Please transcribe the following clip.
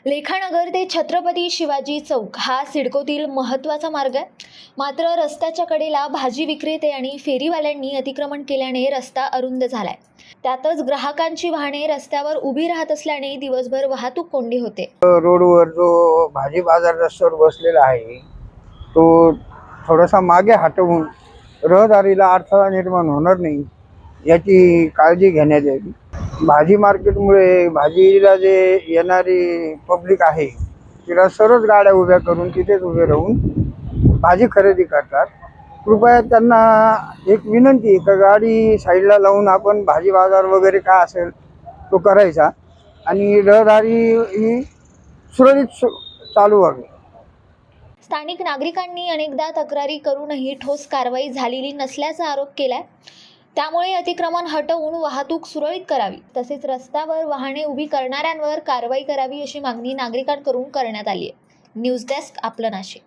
लेखानगर ते छत्रपती शिवाजी चौक हा सिडकोतील महत्त्वाचा मार्ग आहे. मात्र रस्त्याच्या कडेला भाजी विक्रेते आणि फेरीवाल्यांनी अतिक्रमण केल्याने रस्ता अरुंद झालाय. त्यातच ग्राहकांची वाहने रस्त्यावर उभी राहत असल्याने दिवसभर वाहतूक कोंडी होते. रोडवर जो भाजी बाजार रस्त्यावर बसलेला आहे तो थोडासा मागे हटवून रहदारीला अडथळा निर्माण होणार नाही याची काळजी घेण्यात यावी. भाजी मार्केटमुळे भाजीला जे येणारी पब्लिक आहे तिला सरळ गाड्या उभ्या करून तिथेच उभे राहून भाजी खरेदी करतात. कृपया त्यांना एक विनंती आहे का गाडी साईडला लावून आपण भाजी बाजार वगैरे काय असेल तो करायचा आणि रहदारी ही सुरळीत चालू व्हावी. स्थानिक नागरिकांनी अनेकदा तक्रारी करूनही ठोस कारवाई झालेली नसल्याचा आरोप केलाय. त्यामुळे अतिक्रमण हटवून वाहतूक सुरळीत करावी तसेच रस्त्यावर वाहने उभी करणाऱ्यांवर कारवाई करावी अशी मागणी नागरिकांकडून करण्यात आली आहे. न्यूज डेस्क आपलं नाशिक.